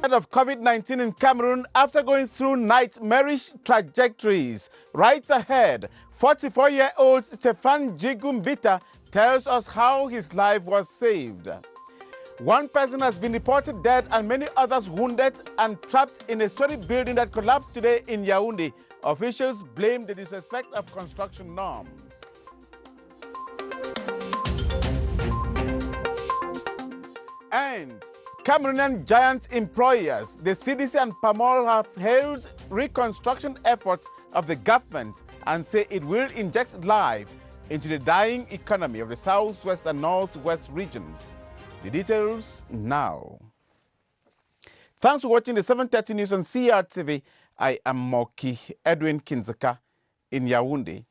Of COVID-19 in Cameroon after going through nightmarish trajectories. Right ahead, 44-year-old Stefan Jigumbita tells us how his life was saved. One person has been reported dead and many others wounded and trapped in a story building that collapsed today in Yaoundé. Officials blame the disrespect of construction norms. And Cameroonian giant employers, the CDC and PAMOL, have hailed reconstruction efforts of the government and say it will inject life into the dying economy of the southwest and northwest regions. The details now. Thanks for watching the 7:30 news on CRTV. I am Moki Edwin Kinzaka in Yaoundé.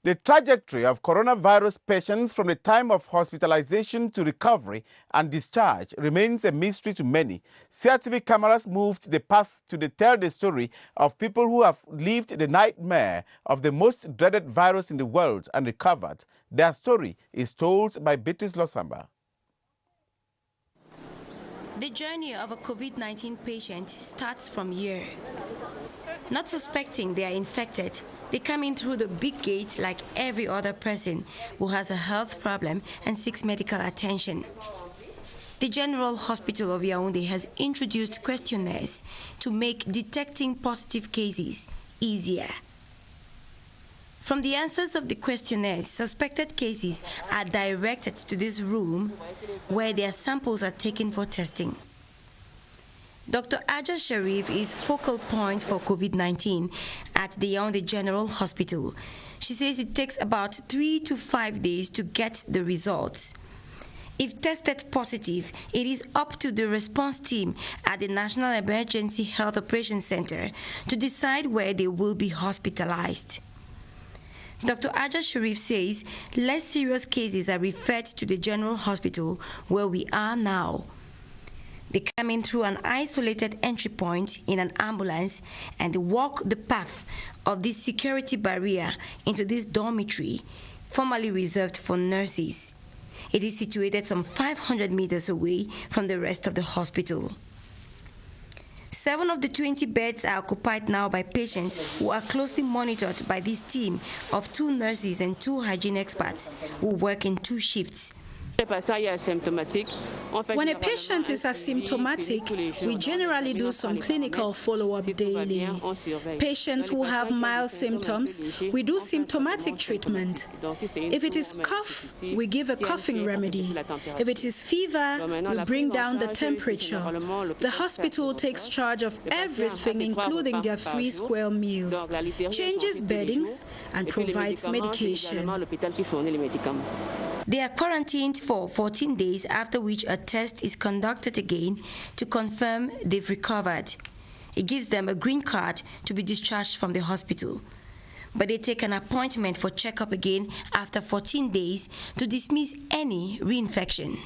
The trajectory of coronavirus patients from the time of hospitalization to recovery and discharge remains a mystery to many. CRTV cameras moved the path to tell the story of people who have lived the nightmare of the most dreaded virus in the world and recovered. Their story is told by Beatrice Losamba. The journey of a COVID-19 patient starts from here. Not suspecting they are infected, they come in through the big gate like every other person who has a health problem and seeks medical attention. The General Hospital of Yaoundé has introduced questionnaires to make detecting positive cases easier. From the answers of the questionnaires, suspected cases are directed to this room where their samples are taken for testing. Dr. Aja Sharif is focal point for COVID-19 at the Yaoundé General Hospital. She says it takes about 3 to 5 days to get the results. If tested positive, it is up to the response team at the National Emergency Health Operations Center to decide where they will be hospitalized. Dr. Aja Sharif says less serious cases are referred to the General Hospital where we are now. They come in through an isolated entry point in an ambulance and walk the path of this security barrier into this dormitory, formerly reserved for nurses. It is situated some 500 meters away from the rest of the hospital. 7 of the 20 beds are occupied now by patients who are closely monitored by this team of 2 nurses and 2 hygiene experts who work in 2 shifts. When a patient is asymptomatic, we generally do some clinical follow-up daily. Patients who have mild symptoms, we do symptomatic treatment. If it is cough, we give a coughing remedy. If it is fever, we bring down the temperature. The hospital takes charge of everything, including their 3 square meals, changes beddings, and provides medication. They are quarantined for 14 days, after which a test is conducted again to confirm they've recovered. It gives them a green card to be discharged from the hospital. But they take an appointment for checkup again after 14 days to dismiss any reinfection.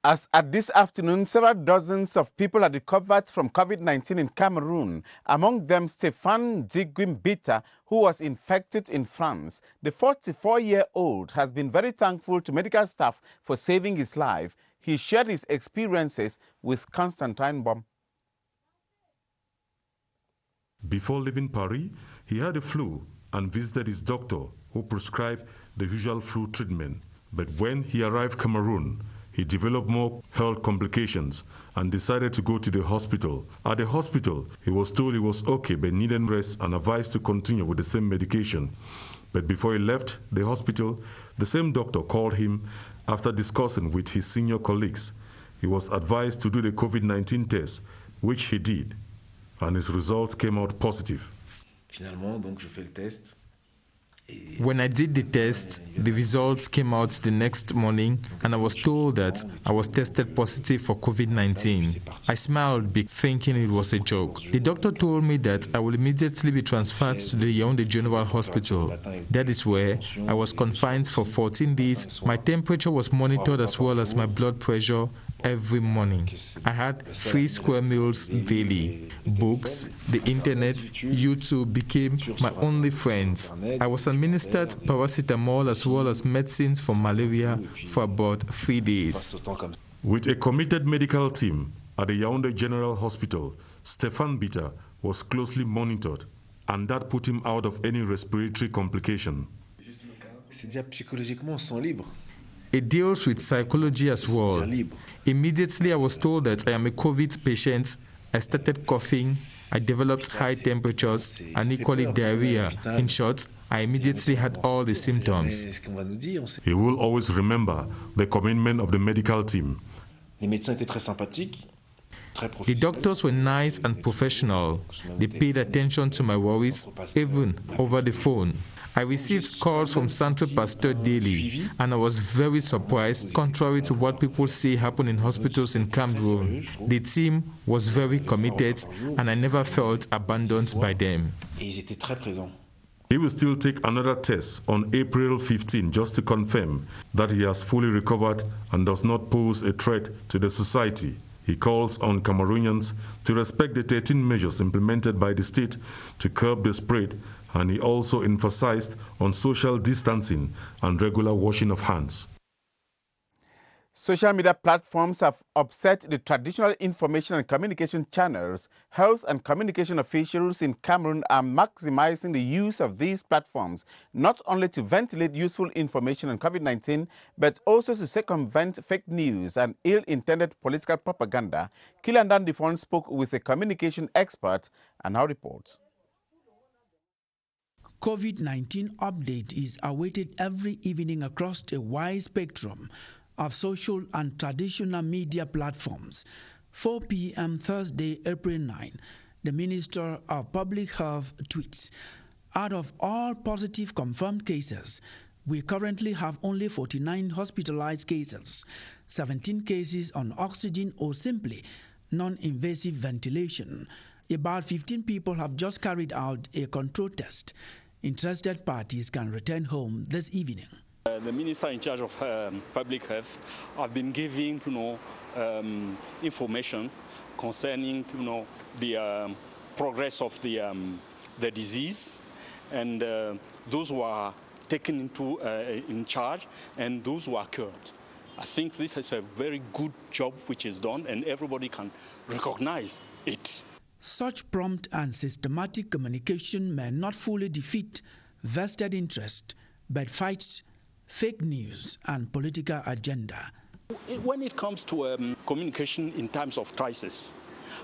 As at this afternoon, several dozens of people are recovered from COVID-19 in Cameroon, among them Stefan Jigumbita, who was infected in France. The 44-year-old has been very thankful to medical staff for saving his life. He shared his experiences with Constantine Bom. Before leaving Paris, he had a flu and visited his doctor, who prescribed the usual flu treatment. But when he arrived Cameroon, he developed more health complications and decided to go to the hospital. At the hospital, he was told he was okay but needed rest and advised to continue with the same medication. But before he left the hospital, the same doctor called him after discussing with his senior colleagues. He was advised to do the COVID-19 test, which he did, and his results came out positive. Finalement, donc je fais le test. When I did the test, the results came out the next morning and I was told that I was tested positive for COVID-19. I smiled big, thinking it was a joke. The doctor told me that I will immediately be transferred to the Yaoundé General Hospital. That is where I was confined for 14 days. My temperature was monitored as well as my blood pressure every morning. I had 3 square meals daily. Books, the internet, YouTube became my only friends. I was administered paracetamol as well as medicines for malaria for about 3 days. With a committed medical team At the Yaoundé General Hospital, Stéphane Bitter was closely monitored, and that put him out of any respiratory complication. It deals with psychology as well. Immediately I was told that I am a COVID patient. I started coughing, I developed high temperatures and equally diarrhea. In short, I immediately had all the symptoms. He will always remember the commitment of the medical team. The doctors were nice and professional. They paid attention to my worries, even over the phone. I received calls from Centre Pasteur daily, and I was very surprised, contrary to what people say happen in hospitals in Cameroon. The team was very committed, and I never felt abandoned by them. He will still take another test on April 15 just to confirm that he has fully recovered and does not pose a threat to the society. He calls on Cameroonians to respect the 13 measures implemented by the state to curb the spread, and he also emphasized on social distancing and regular washing of hands. Social media platforms have upset the traditional information and communication channels. Health and communication officials in Cameroon are maximizing the use of these platforms, not only to ventilate useful information on COVID-19, but also to circumvent fake news and ill-intended political propaganda. Kilandan Difon spoke with a communication expert and now reports. COVID-19 update is awaited every evening across a wide spectrum of social and traditional media platforms. 4 p.m. Thursday, April 9, the Minister of Public Health tweets, "Out of all positive confirmed cases, we currently have only 49 hospitalized cases, 17 cases on oxygen or simply non-invasive ventilation. About 15 people have just carried out a control test. Interested parties can return home this evening." The minister in charge of public health have been giving, information concerning, the progress of the disease, and those who are taken in charge and those who are cured. I think this is a very good job which is done, and everybody can recognize it. Such prompt and systematic communication may not fully defeat vested interest, but fights fake news and political agenda. When it comes to communication in times of crisis,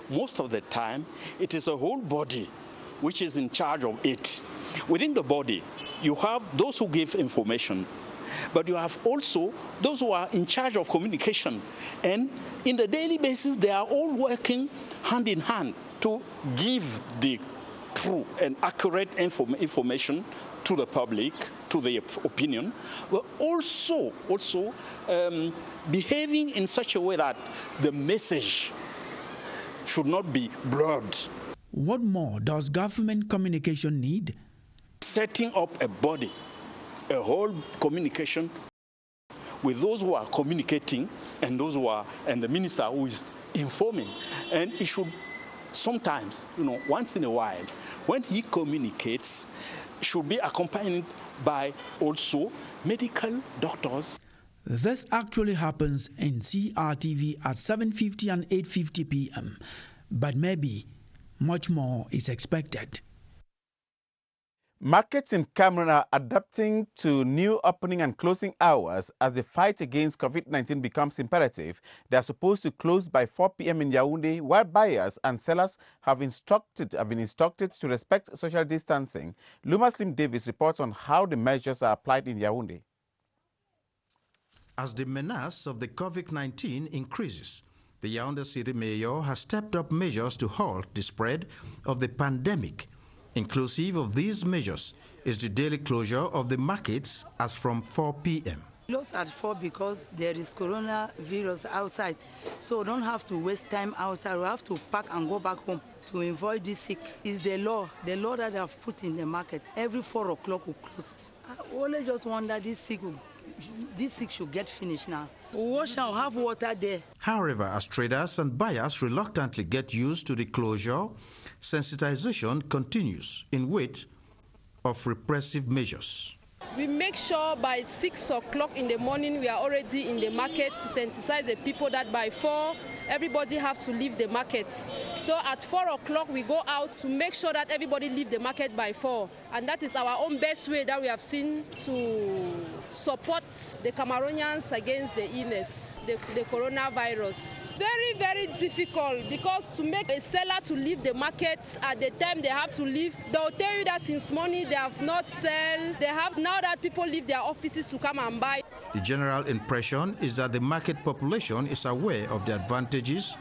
most of the time it is a whole body which is in charge of it. Within the body, you have those who give information, but you have also those who are in charge of communication. And in the daily basis, they are all working hand in hand to give the true and accurate information to the public, to the opinion, but also behaving in such a way that the message should not be blurred. What more does government communication need? Setting up a body, a whole communication with those who are communicating and those who are, and the minister who is informing. And it should sometimes, once in a while, when he communicates, should be accompanied by also medical doctors. This actually happens in CRTV at 7:50 and 8:50 p.m., but maybe much more is expected. Markets in Cameroon are adapting to new opening and closing hours as the fight against COVID-19 becomes imperative. They are supposed to close by 4 p.m. in Yaoundé, while buyers and sellers have been instructed to respect social distancing. Luma Slim Davis reports on how the measures are applied in Yaoundé. As the menace of the COVID-19 increases, the Yaoundé City Mayor has stepped up measures to halt the spread of the pandemic. Inclusive of these measures is the daily closure of the markets as from 4 p.m. Close at 4 because there is coronavirus outside, so we don't have to waste time outside. We have to pack and go back home to avoid this sick. It's the law that they have put in the market. Every 4 o'clock we close. I only just wonder this sick should get finished now. Wash and have water there. However, as traders and buyers reluctantly get used to the closure, sensitization continues in wake of repressive measures. We make sure by 6 o'clock in the morning we are already in the market to sensitize the people that by 4 everybody have to leave the market. So at 4 o'clock, we go out to make sure that everybody leave the market by 4. And that is our own best way that we have seen to support the Cameroonians against the illness, the coronavirus. Very, very difficult, because to make a seller to leave the market at the time they have to leave, they'll tell you that since morning they have not sold. They have now that people leave their offices to come and buy. The general impression is that the market population is aware of the advantages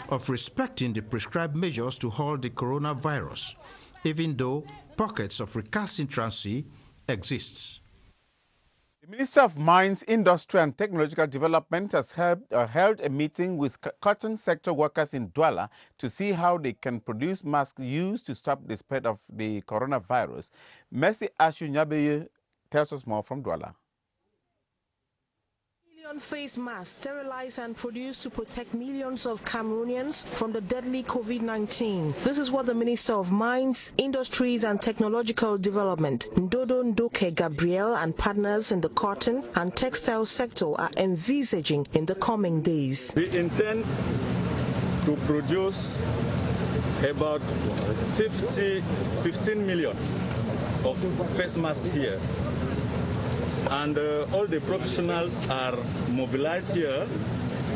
of respecting the prescribed measures to halt the coronavirus, even though pockets of recalcitrancy exists. The Minister of Mines, Industry and Technological Development has held a meeting with cotton sector workers in Douala to see how they can produce masks used to stop the spread of the coronavirus. Mercy Ashu Nyabeye tells us more from Douala. Face masks sterilized and produced to protect millions of Cameroonians from the deadly COVID-19. This is what the Minister of Mines, Industries and Technological Development, Ndodo Ndoke Gabriel, and partners in the cotton and textile sector are envisaging in the coming days. We intend to produce about 15 million of face masks here. And all the professionals are mobilized here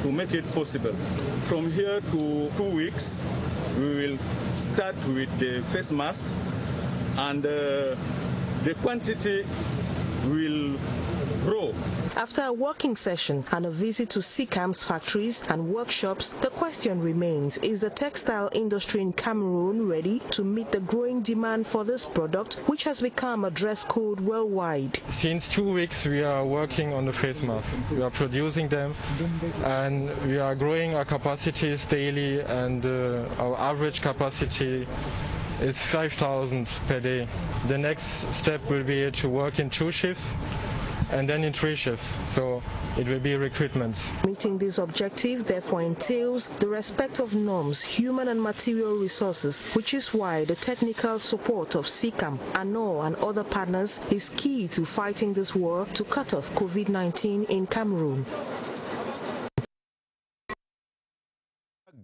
to make it possible. From here to 2 weeks, we will start with the face masks, and the quantity will grow. After a working session and a visit to CCAM's factories and workshops, the question remains, is the textile industry in Cameroon ready to meet the growing demand for this product, which has become a dress code worldwide? Since 2 weeks, we are working on the face masks. We are producing them, and we are growing our capacities daily, and our average capacity is 5,000 per day. The next step will be to work in 2 shifts, and then in 3 shifts, so it will be recruitments. Meeting this objective therefore entails the respect of norms, human and material resources, which is why the technical support of CCAM, ANO and other partners is key to fighting this war to cut off COVID-19 in Cameroon.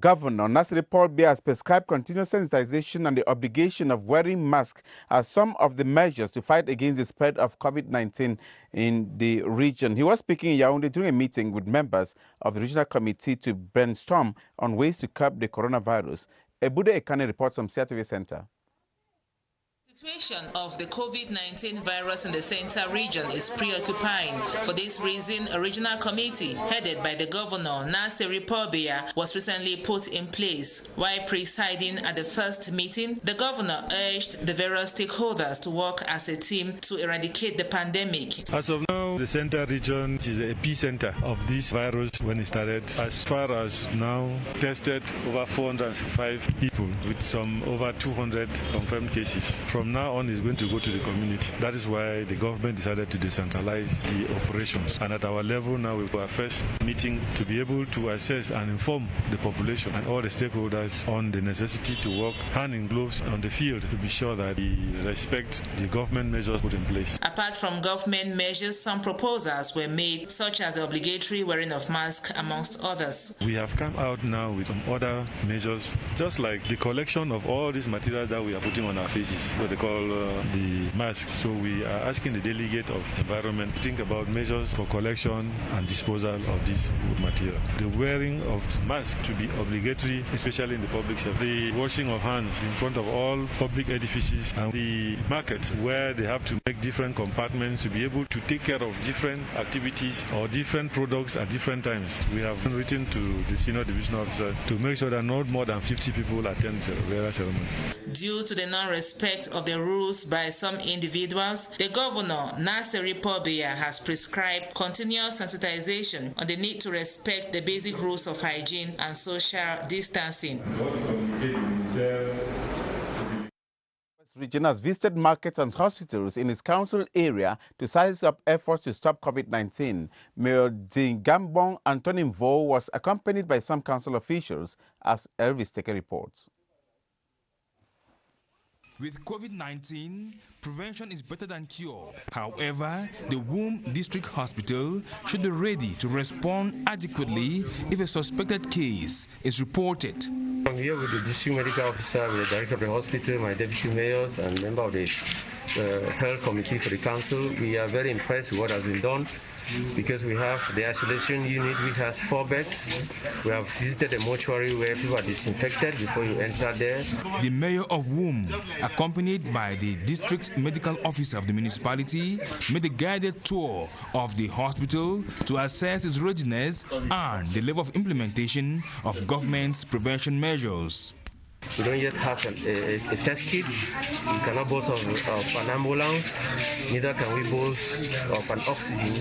Governor Nasiri Paul Biya has prescribed continuous sensitization and the obligation of wearing masks as some of the measures to fight against the spread of COVID-19 in the region. He was speaking in Yaoundé during a meeting with members of the regional committee to brainstorm on ways to curb the coronavirus. Ebude Ekane reports from CRTV Center. The situation of the COVID-19 virus in the Central region is preoccupying. For this reason, a regional committee headed by the governor, Nasiri Paul Biya, was recently put in place. While presiding at the first meeting, the governor urged the various stakeholders to work as a team to eradicate the pandemic. As of now, the Central region is the epicenter of this virus when it started. As far as now, tested over 465 people with some over 200 confirmed cases. From now on, is going to go to the community. That is why the government decided to decentralize the operations. And at our level now, we have our first meeting to be able to assess and inform the population and all the stakeholders on the necessity to work hand in gloves on the field to be sure that we respect the government measures put in place. Apart from government measures, some proposals were made, such as the obligatory wearing of masks, amongst others. We have come out now with some other measures, just like the collection of all these materials that we are putting on our faces, what they call the masks. So we are asking the delegate of environment to think about measures for collection and disposal of this material. The wearing of masks to be obligatory, especially in the public sector. The washing of hands in front of all public edifices and the markets where they have to make different compartments to be able to take care of different activities or different products at different times. We have written to the senior division officer to make sure that not more than 50 people attend the various ceremony. Due to the non-respect of the rules by some individuals, the governor, Nasiri Paul Biya, has prescribed continuous sensitization on the need to respect the basic rules of hygiene and social distancing. Region has visited markets and hospitals in its council area to size up efforts to stop COVID-19. Mayor Dingambong Antonin Vo was accompanied by some council officials, as Elvis Teke reports. With COVID-19, prevention is better than cure. However, the Womb District Hospital should be ready to respond adequately if a suspected case is reported. I'm here with the district medical officer, with the director of the hospital, my deputy mayors, and member of the health committee for the council. We are very impressed with what has been done, because we have the isolation unit which has 4 beds. We have visited a mortuary where people are disinfected before you enter there. The mayor of Womb, accompanied by the district medical officer of the municipality, made a guided tour of the hospital to assess its readiness and the level of implementation of government's prevention measures. We don't yet have a test kit. We cannot boast of an ambulance. Neither can we boast of an oxygen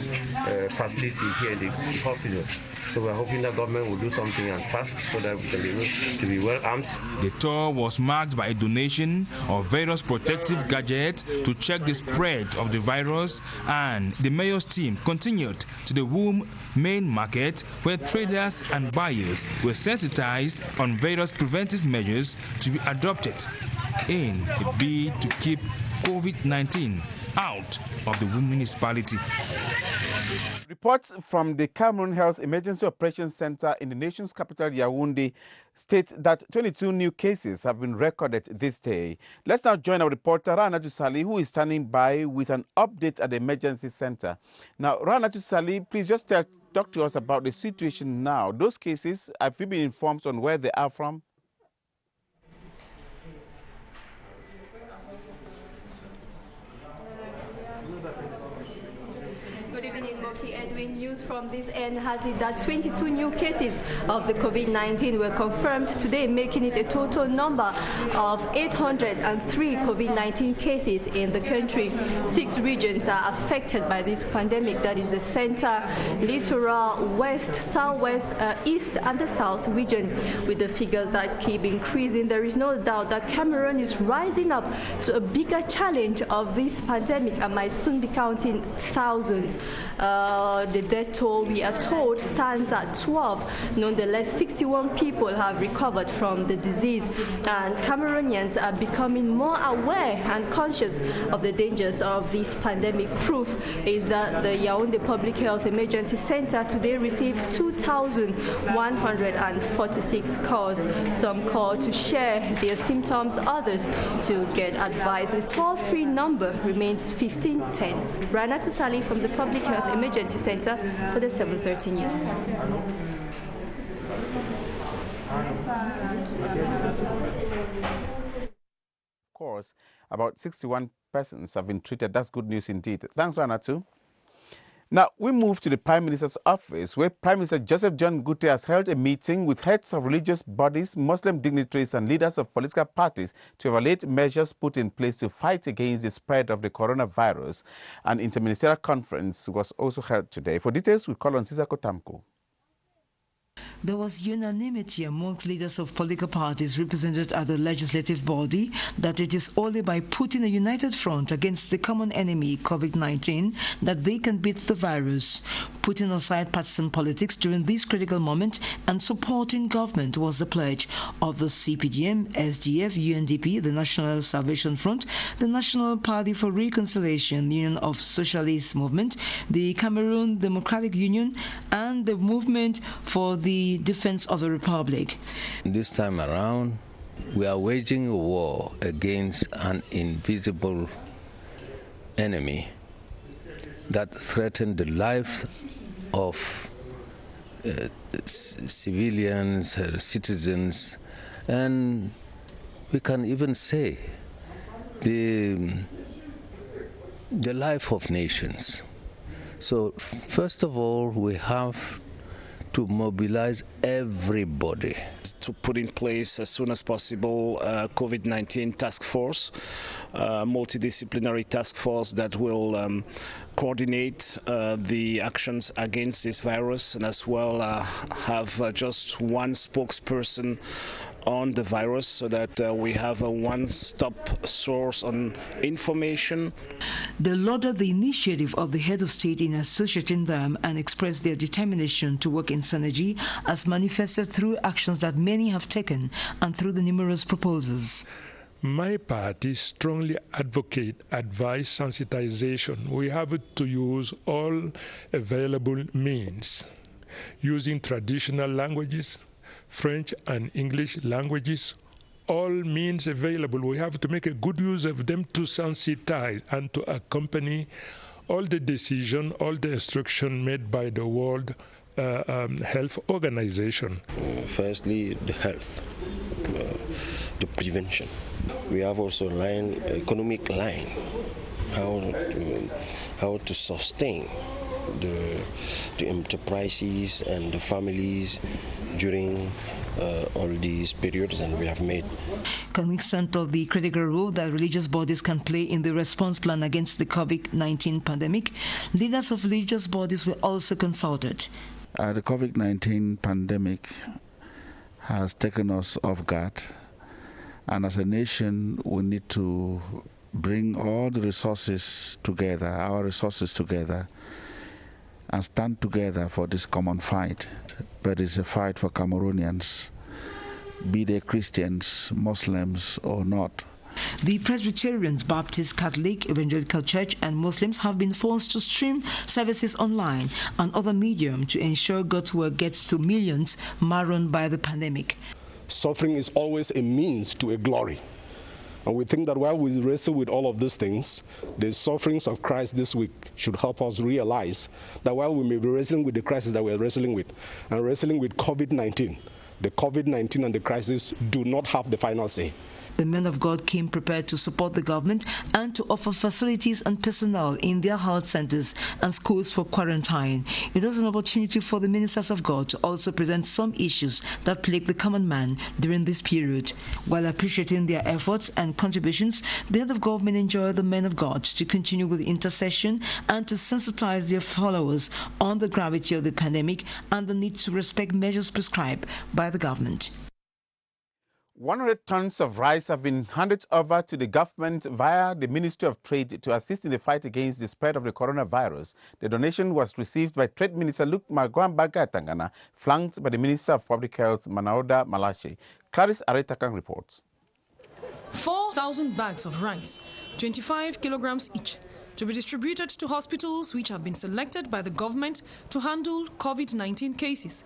facility here in the hospital. So we're hoping that government will do something and fast so that we can be able to be well armed. The tour was marked by a donation of various protective gadgets to check the spread of the virus, and the mayor's team continued to the Womb main market where traders and buyers were sensitized on various preventive measures to be adopted in a bid to keep COVID-19 out of the Womb municipality. Reports from the Cameroon Health Emergency Operations Center in the nation's capital, Yaoundé, state that 22 new cases have been recorded this day. Let's now join our reporter, Ranatu Sali, who is standing by with an update at the emergency center. Now, Ranatu Sali, please just talk to us about the situation now. Those cases, have you been informed on where they are from? Good evening, Moki Edwin. News from this end has it that 22 new cases of the COVID-19 were confirmed today, making it a total number of 803 COVID-19 cases in the country. 6 regions are affected by this pandemic. That is the center, littoral, west, southwest, east, and the south region. With the figures that keep increasing, there is no doubt that Cameroon is rising up to a bigger challenge of this pandemic and might soon be counting thousands. The death toll, we are told, stands at 12. Nonetheless, 61 people have recovered from the disease, and Cameroonians are becoming more aware and conscious of the dangers of this pandemic. Proof is that the Yaoundé Public Health Emergency Center today receives 2,146 calls. Some call to share their symptoms, others to get advice. The toll-free number remains 1510. Ranatu Sali from the Public Health Emergency Center for the 7:30 News. Of course, about 61 persons have been treated. That's good news indeed. Thanks, Ranatu. Now, we move to the Prime Minister's office, where Prime Minister Joseph John Gutte has held a meeting with heads of religious bodies, Muslim dignitaries, and leaders of political parties to evaluate measures put in place to fight against the spread of the coronavirus. An interministerial conference was also held today. For details, we call on Sisako Tamko. There was unanimity amongst leaders of political parties represented at the legislative body that it is only by putting a united front against the common enemy, COVID-19, that they can beat the virus. Putting aside partisan politics during this critical moment and supporting government was the pledge of the CPDM, SDF, UNDP, the National Salvation Front, the National Party for Reconciliation, the Union of Socialist Movement, the Cameroon Democratic Union, and the Movement for the Defense of the Republic. This time around, we are waging a war against an invisible enemy that threatens the lives of civilians, citizens, and we can even say the life of nations. So, first of all, we have to mobilize everybody. To put in place as soon as possible a COVID-19 task force, multidisciplinary task force that will coordinate the actions against this virus, and as well have just one spokesperson on the virus so that we have a one-stop source on information. They lauded the initiative of the head of state in associating them and expressed their determination to work in synergy as manifested through actions that many have taken and through the numerous proposals. My party strongly advise sensitization. We have to use all available means, using traditional languages, French and English languages, all means available. We have to make a good use of them to sensitize and to accompany all the decision, all the instruction made by the World Health Organization. Firstly, the health, the prevention. We have also economic line, how to sustain the enterprises and the families during all these periods, and we have made. Cognizant of the critical role that religious bodies can play in the response plan against the COVID-19 pandemic, leaders of religious bodies were also consulted. The COVID-19 pandemic has taken us off guard, and as a nation we need to bring all the resources together, our resources together, and stand together for this common fight. But it's a fight for Cameroonians, be they Christians, Muslims or not. The Presbyterians, Baptist, Catholic, Evangelical Church and Muslims have been forced to stream services online and other medium to ensure God's word gets to millions marred by the pandemic. Suffering is always a means to a glory. And we think that while we wrestle with all of these things, the sufferings of Christ this week should help us realize that while we may be wrestling with the crisis that we are wrestling with, and wrestling with COVID-19, the COVID-19 and the crisis do not have the final say. The men of God came prepared to support the government and to offer facilities and personnel in their health centers and schools for quarantine. It was an opportunity for the ministers of God to also present some issues that plague the common man during this period. While appreciating their efforts and contributions, the head of government enjoined the men of God to continue with intercession and to sensitize their followers on the gravity of the pandemic and the need to respect measures prescribed by the government. 100 tons of rice have been handed over to the government via the Ministry of Trade to assist in the fight against the spread of the coronavirus. The donation was received by Trade Minister Luke Magwambaga Tangana, flanked by the Minister of Public Health Manauda Malache. Clarice Aretakang reports. 4,000 bags of rice, 25 kilograms each, to be distributed to hospitals which have been selected by the government to handle COVID-19 cases.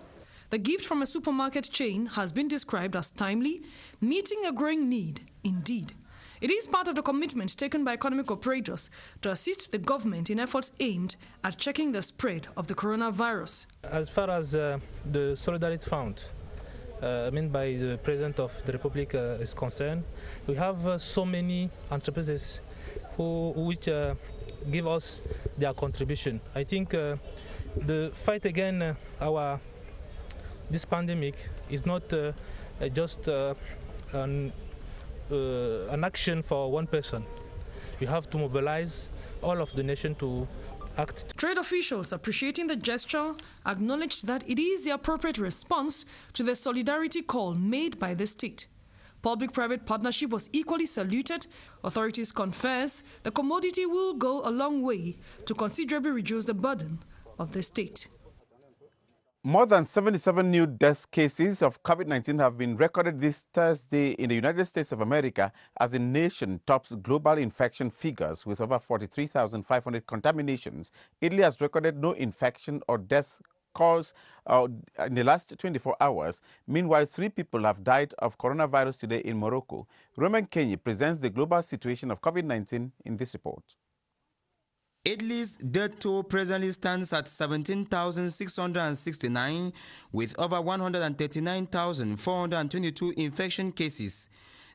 The gift from a supermarket chain has been described as timely, meeting a growing need indeed. It is part of the commitment taken by economic operators to assist the government in efforts aimed at checking the spread of the coronavirus. As far as the Solidarity Fund, by the President of the Republic is concerned, we have so many enterprises which give us their contribution. I think the fight against this pandemic is not just an action for one person. We have to mobilize all of the nation to act. Trade officials appreciating the gesture acknowledged that it is the appropriate response to the solidarity call made by the state. Public-private partnership was equally saluted. Authorities confess the commodity will go a long way to considerably reduce the burden of the state. More than 77 new death cases of COVID-19 have been recorded this Thursday in the United States of America as the nation tops global infection figures with over 43,500 contaminations. Italy has recorded no infection or death caused in the last 24 hours. Meanwhile, 3 people have died of coronavirus today in Morocco. Roman Kenyi presents the global situation of COVID-19 in this report. Italy's death toll presently stands at 17,669 with over 139,422 infection cases.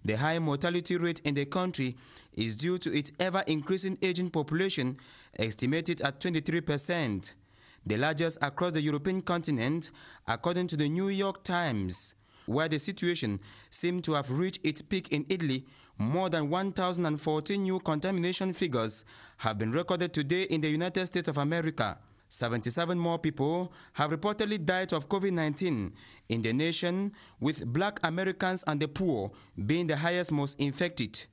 The high mortality rate in the country is due to its ever-increasing aging population, estimated at 23%, the largest across the European continent, according to the New York Times, where the situation seemed to have reached its peak in Italy. More than 1,014 new contamination figures have been recorded today in the United States of America. 77 more people have reportedly died of COVID-19 in the nation, with Black Americans and the poor being the highest most infected.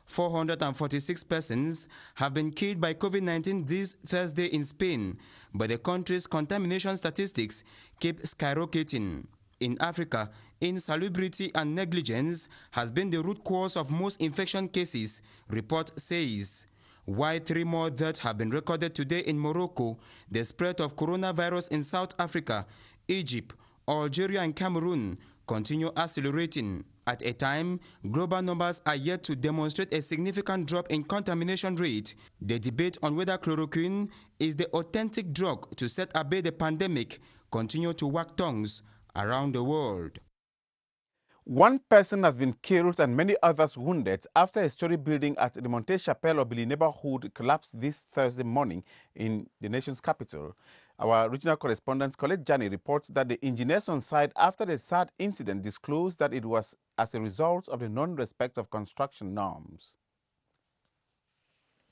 446 persons have been killed by COVID-19 this Thursday in Spain, but the country's contamination statistics keep skyrocketing. In Africa, insalubrity and negligence has been the root cause of most infection cases, report says. While 3 more deaths have been recorded today in Morocco, the spread of coronavirus in South Africa, Egypt, Algeria and Cameroon continue accelerating. At a time, global numbers are yet to demonstrate a significant drop in contamination rate. The debate on whether chloroquine is the authentic drug to set abate the pandemic continue to wag tongues around the world. 1 person has been killed and many others wounded after a story building at the Untitled neighborhood collapsed this Thursday morning in the nation's capital. Our regional correspondent Colette Jani reports that the engineers on site after the sad incident disclosed that it was as a result of the non-respect of construction norms.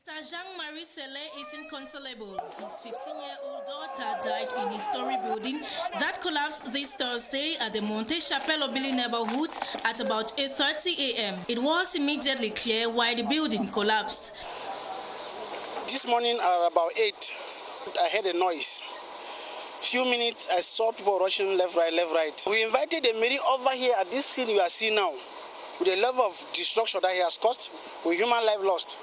Mr. Jean-Marie Sele is inconsolable. His 15-year-old daughter died in his story building that collapsed this Thursday at the Untitled neighborhood at about 8:30 a.m. It was immediately clear why the building collapsed. This morning at about 8, I heard a noise. Few minutes, I saw people rushing left, right. We invited the mayor over here at this scene you are seeing now, with the level of destruction that he has caused, with human life lost.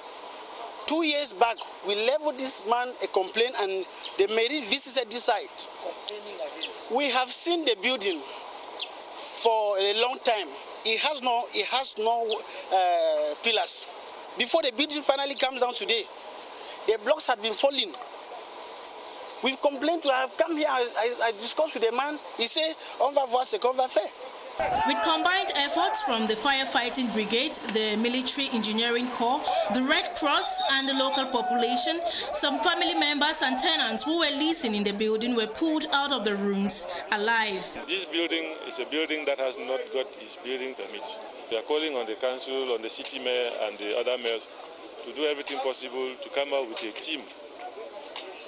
2 years back, we leveled this man a complaint and the mayor visited this site. We have seen the building for a long time. It has no pillars. Before the building finally comes down today, the blocks had been falling. We've complained to have come here. I discussed with the man. He said, on va voir ce qu'on va faire. With combined efforts from the firefighting brigade, the military engineering corps, the Red Cross and the local population, some family members and tenants who were leasing in the building were pulled out of the rooms alive. This building is a building that has not got its building permit. We are calling on the council, on the city mayor and the other mayors to do everything possible to come up with a team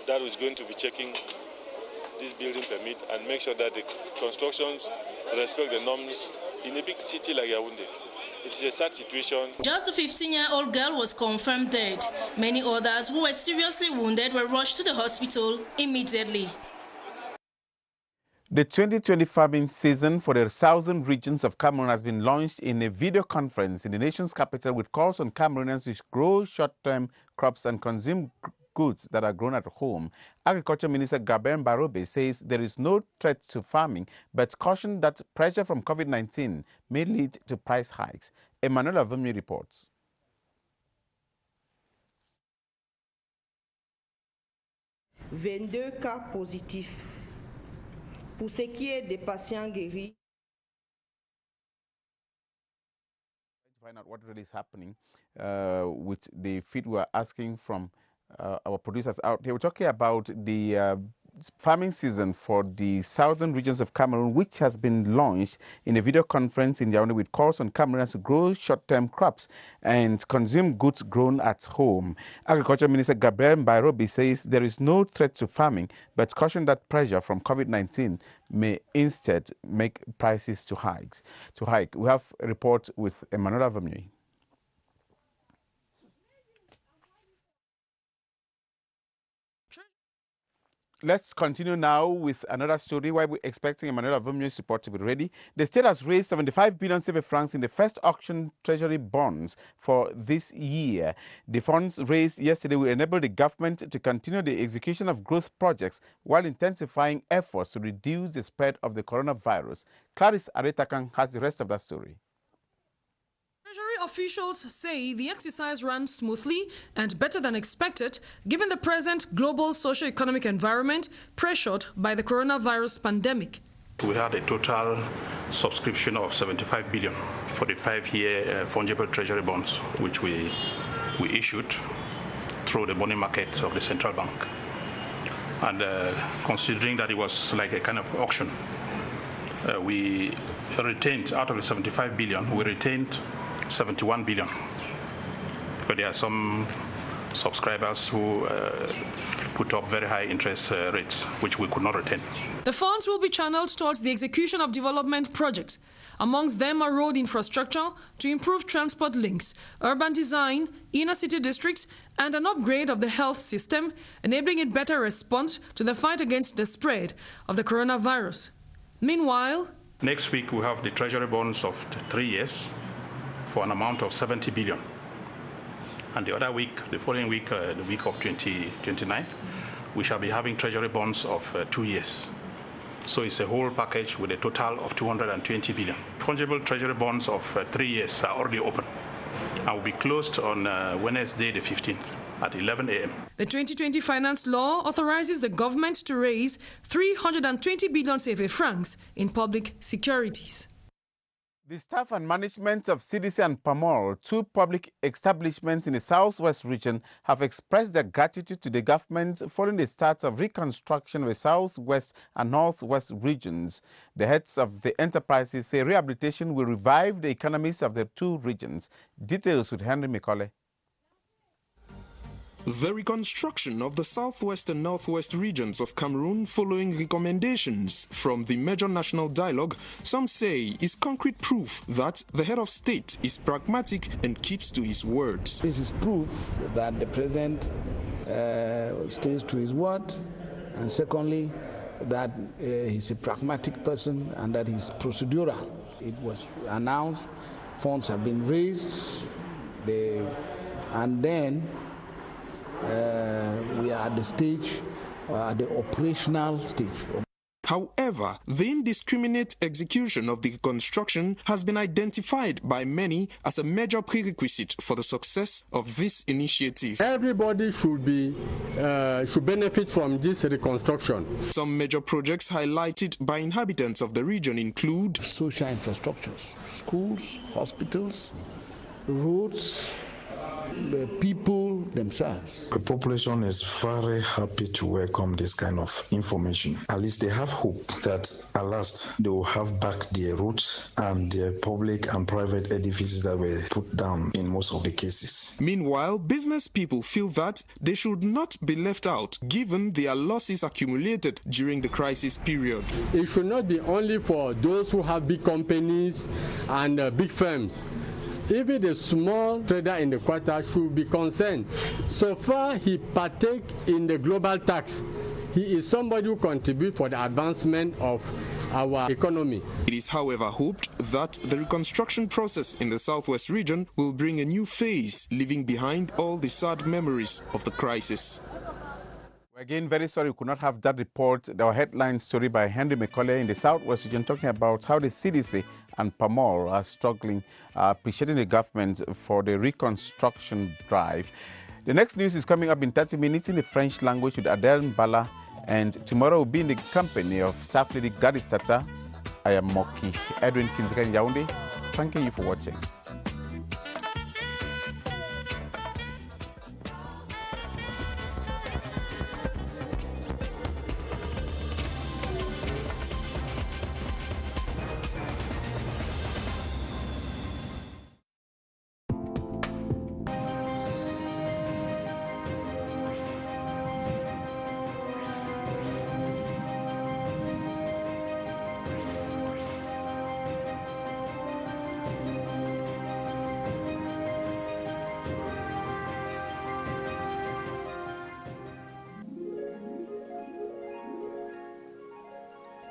that is going to be checking this building permit and make sure that the constructions respect the norms in a big city like Yaoundé. It's a sad situation. Just a 15-year-old girl was confirmed dead. Many others who were seriously wounded were rushed to the hospital immediately. The 2020 farming season for the southern regions of Cameroon has been launched in a video conference in the nation's capital with calls on Cameroonians to grow short-term crops and consume goods that are grown at home. Agriculture Minister Gabriel Barobe says there is no threat to farming, but cautioned that pressure from COVID-19 may lead to price hikes. Emmanuel Avumi reports. « 22 cas positifs. Pour ce qui est des patients guéris. Find out what really is happening with the feed we are asking from our producers out here. We're talking about the farming season for the southern regions of Cameroon, which has been launched in a video conference in Yaoundé with calls on Cameroonians to grow short-term crops and consume goods grown at home. Agriculture Minister Gabriel Barobe says there is no threat to farming, but cautioned that pressure from COVID-19 may instead make prices to hike. We have a report with Emmanuel Avami. Let's continue now with another story where we're expecting Emmanuel Avomio's report to be ready. The state has raised 75 billion CFA francs in the first auction treasury bonds for this year. The funds raised yesterday will enable the government to continue the execution of growth projects while intensifying efforts to reduce the spread of the coronavirus. Clarice Aretakan has the rest of that story. Treasury officials say the exercise ran smoothly and better than expected, given the present global socio-economic environment pressured by the coronavirus pandemic. We had a total subscription of 75 billion for the 5-year fungible treasury bonds, which we issued through the money market of the central bank. And considering that it was like a kind of auction, we retained, out of the 75 billion, we retained 71 billion, because there are some subscribers who put up very high interest rates, which we could not retain. The funds will be channeled towards the execution of development projects. Amongst them are road infrastructure to improve transport links, urban design, inner city districts, and an upgrade of the health system, enabling it better respond to the fight against the spread of the coronavirus. Meanwhile, Next week, we have the treasury bonds of 3 years for an amount of 70 billion. And the other week, the following week, the week of 29th, we shall be having treasury bonds of 2 years. So it's a whole package with a total of 220 billion. Fungible treasury bonds of 3 years are already open and will be closed on Wednesday the 15th at 11 a.m. The 2020 finance law authorizes the government to raise 320 billion CFA francs in public securities. The staff and management of CDC and PAMOL, two public establishments in the southwest region, have expressed their gratitude to the government following the start of reconstruction of the southwest and northwest regions. The heads of the enterprises say rehabilitation will revive the economies of the two regions. Details with Henry McCauley. The reconstruction of the southwest and northwest regions of Cameroon following recommendations from the major national dialogue, some say is concrete proof that the head of state is pragmatic and keeps to his words. This is proof that the president stays to his word, and secondly, that he's a pragmatic person and that he's procedural. It was announced, funds have been raised, and then we are at the stage, at the operational stage. However, the indiscriminate execution of the reconstruction has been identified by many as a major prerequisite for the success of this initiative. Everybody should benefit from this reconstruction. Some major projects highlighted by inhabitants of the region include social infrastructures, schools, hospitals, roads, the people themselves. The population is very happy to welcome this kind of information. At least they have hope that at last they will have back their roads and their public and private edifices that were put down in most of the cases. Meanwhile, business people feel that they should not be left out given their losses accumulated during the crisis period. It should not be only for those who have big companies and big firms. Even the small trader in the quarter should be concerned. So far, he partake in the global tax. He is somebody who contributes for the advancement of our economy. It is, however, hoped that the reconstruction process in the southwest region will bring a new phase, leaving behind all the sad memories of the crisis. We're again very sorry we could not have that report, our headline story by Henry McCauley in the southwest region, talking about how the CDC and PAMOL are struggling, appreciating the government for the reconstruction drive. The next news is coming up in 30 minutes in the French language with Adele Mbala, and tomorrow we'll be in the company of Staff Lady Gladys Tata. I am Moki Edwin Kinzeka in Yaoundé. Thanking you for watching.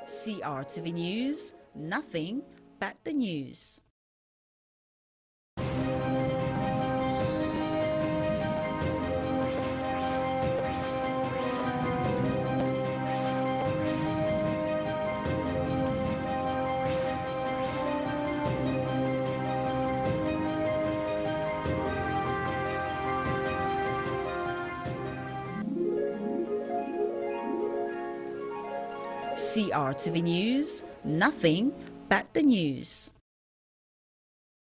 CRTV News, nothing but the news. CRTV News, nothing but the news.